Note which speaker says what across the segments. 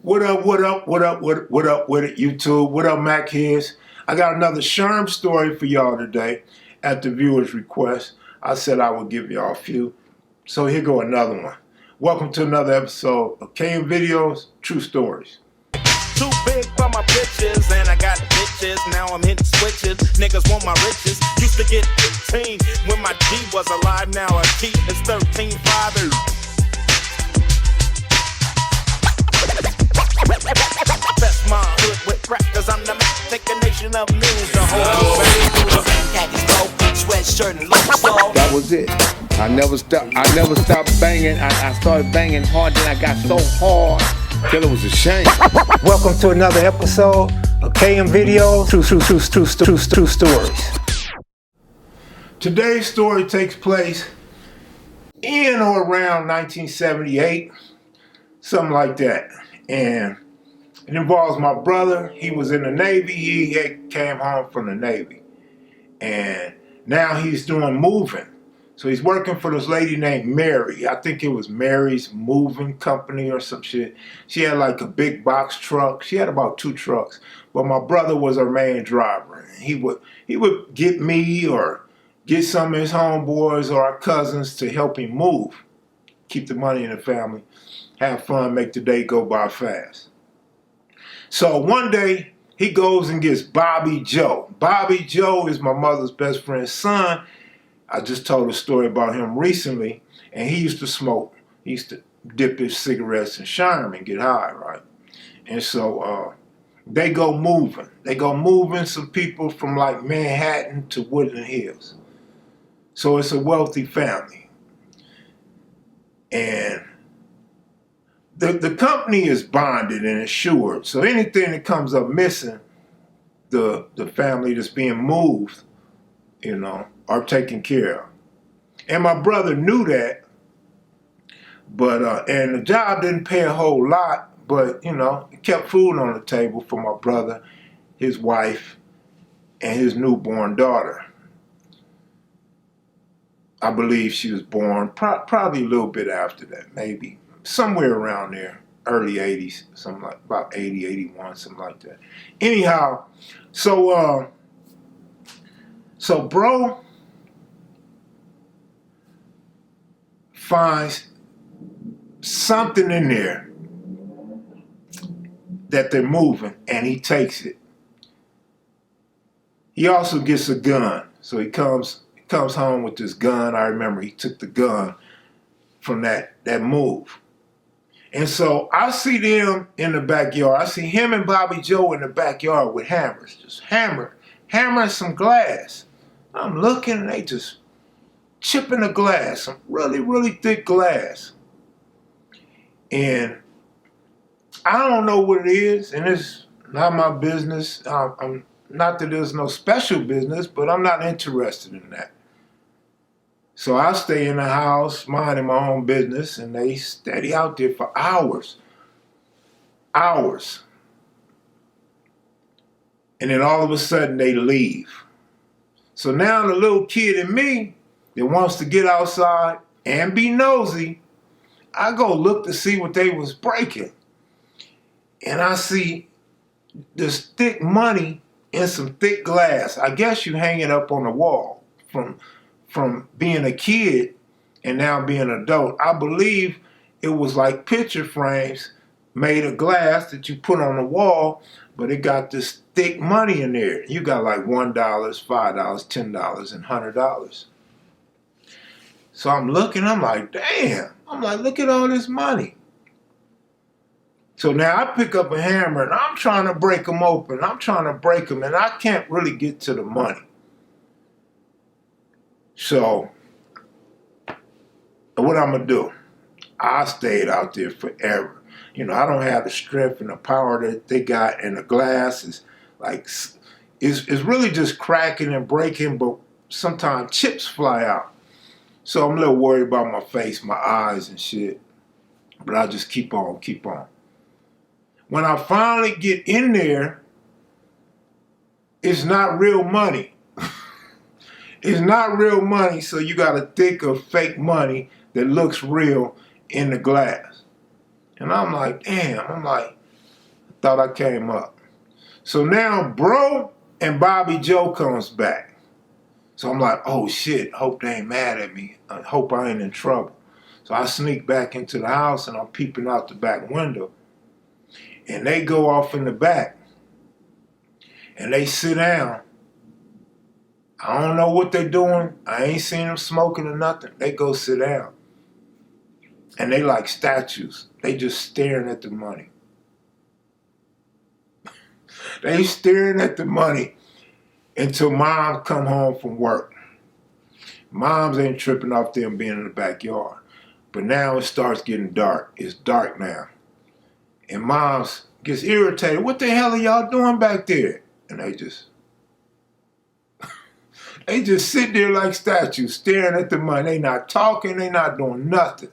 Speaker 1: What up, what up, what up, what up with it, YouTube? What up, Mac Heads? I got another Sherm story for y'all today at the viewer's request. I said I would give y'all a few. So here go another one. Welcome to another episode of KM Videos, True Stories.
Speaker 2: Too big for my bitches, and I got bitches. Now I'm hitting switches. Niggas want my riches. Used to get 15 when my G was alive. Now a T is 13 fathers. Best my hood with crack, cause I'm the man. Think a nation of millions the whole sweatshirt and low soul.
Speaker 3: That was it. I never stopped banging. I started banging hard, then I got so hard till it was a shame.
Speaker 1: Welcome to another episode of KM Videos, True Stories. Today's story takes place in or around 1978, something like that. And it involves my brother. He was in the Navy. He came home from the Navy. And now he's doing moving. So he's working for this lady named Mary. I think it was Mary's Moving Company or some shit. She had like a big box truck. She had about 2 trucks. But my brother was her main driver. He would get me or get some of his homeboys or our cousins to help him move. Keep the money in the family. Have fun, make the day go by fast. So one day, he goes and gets Bobby Joe. Bobby Joe is my mother's best friend's son. I just told a story about him recently, and he used to smoke. He used to dip his cigarettes and shine them and get high, right? And so they go moving. They go moving some people from like Manhattan to Woodland Hills. So it's a wealthy family. And the company is bonded and insured. So anything that comes up missing, the family that's being moved, are taken care of. And my brother knew that, but and the job didn't pay a whole lot, but it kept food on the table for my brother, his wife, and his newborn daughter. I believe she was born probably a little bit after that, maybe somewhere around there, early 80s, something like about 80, 81, something like that. Anyhow, so bro finds something in there that they're moving, and he takes it. He also gets a gun, so he comes home with this gun. I remember he took the gun from that move. And so I see them in the backyard. I see him and Bobby Joe in the backyard with hammers, just hammering some glass. I'm looking, and they just chipping the glass, some really, really thick glass. And I don't know what it is, and it's not my business. I'm not that there's no special business, but I'm not interested in that. So I stay in the house, minding my own business, and they steady out there for hours. Hours. And then all of a sudden they leave. So now the little kid in me that wants to get outside and be nosy, I go look to see what they was breaking. And I see this thick money in some thick glass. I guess you hang it up on the wall from being a kid and now being an adult. I believe it was like picture frames made of glass that you put on the wall, but it got this thick money in there. You got like $1, $5, $10, and $100. So I'm looking, I'm like, damn. I'm like, look at all this money. So now I pick up a hammer and I'm trying to break them open. I'm trying to break them, and I can't really get to the money. So what I'm going to do, I stayed out there forever. I don't have the strength and the power that they got, and the glass is like, it's really just cracking and breaking, but sometimes chips fly out. So I'm a little worried about my face, my eyes and shit, but I just keep on. When I finally get in there, it's not real money. It's not real money, so you got to think of fake money that looks real in the glass. And I'm like, damn, Thought I came up. So now Bro and Bobby Joe comes back. So I'm like, oh shit, hope they ain't mad at me. I hope I ain't in trouble. So I sneak back into the house and I'm peeping out the back window. And they go off in the back. And they sit down. I don't know what they're doing. I ain't seen them smoking or nothing. They go sit down. And they like statues. They just staring at the money. They staring at the money until Mom come home from work. Moms ain't tripping off them being in the backyard. But now it starts getting dark. It's dark now. And Moms gets irritated. What the hell are y'all doing back there? And they just sit there like statues, staring at the money. They not talking, they not doing nothing.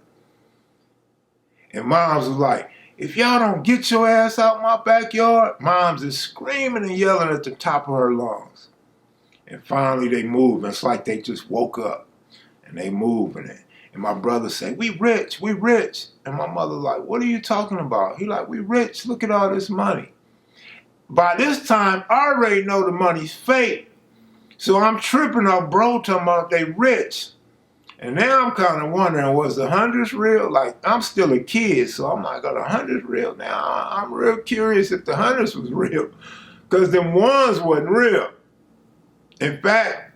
Speaker 1: And Moms was like, if y'all don't get your ass out my backyard, Moms is screaming and yelling at the top of her lungs. And finally they move. It's like they just woke up and they moving it. And my brother say, we rich, we rich. And my mother like, what are you talking about? He like, we rich, look at all this money. By this time, I already know the money's fake. So I'm tripping off Bro talking about they rich. And now I'm kind of wondering, was the hundreds real? Like, I'm still a kid, so I'm like, are the hundreds real? Now, I'm real curious if the hundreds was real, because them ones wasn't real. In fact,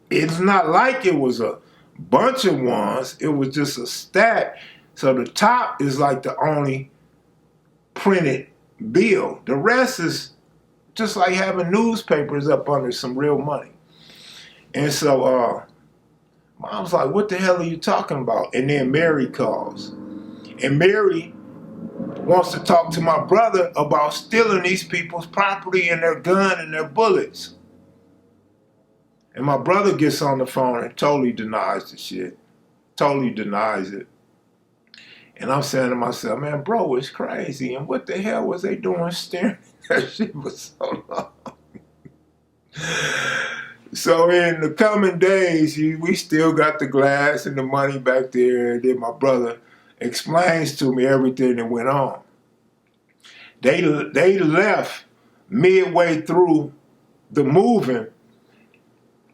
Speaker 1: it's not like it was a bunch of ones. It was just a stack. So the top is like the only printed bill. The rest is just like having newspapers up under some real money. And so, Mom's like, what the hell are you talking about? And then Mary calls. And Mary wants to talk to my brother about stealing these people's property and their gun and their bullets. And my brother gets on the phone and totally denies the shit. Totally denies it. And I'm saying to myself, man, Bro, it's crazy. And what the hell was they doing staring at that shit for so long? So in the coming days, we still got the glass and the money back there. And then my brother explains to me everything that went on. They left midway through the moving,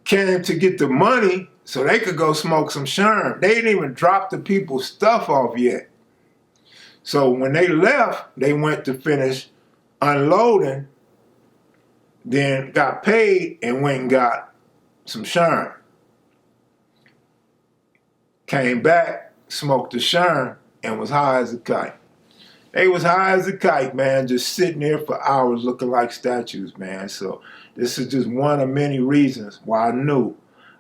Speaker 1: came to get the money so they could go smoke some sherm. They didn't even drop the people's stuff off yet. So when they left, they went to finish unloading, then got paid and went and got some sherm. Came back, smoked the sherm, and was high as a kite. They was high as a kite, man, just sitting there for hours looking like statues, man. So this is just one of many reasons why I knew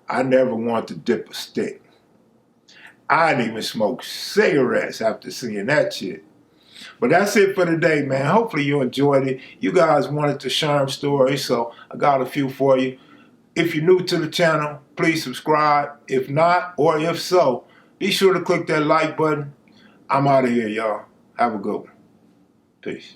Speaker 1: I never wanted to dip a stick. I didn't even smoke cigarettes after seeing that shit. But that's it for today, man. Hopefully you enjoyed it. You guys wanted the sherm story, so I got a few for you. If you're new to the channel, please subscribe. If not, or if so, be sure to click that like button. I'm out of here, y'all. Have a good one. Peace.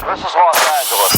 Speaker 4: This is Los Angeles.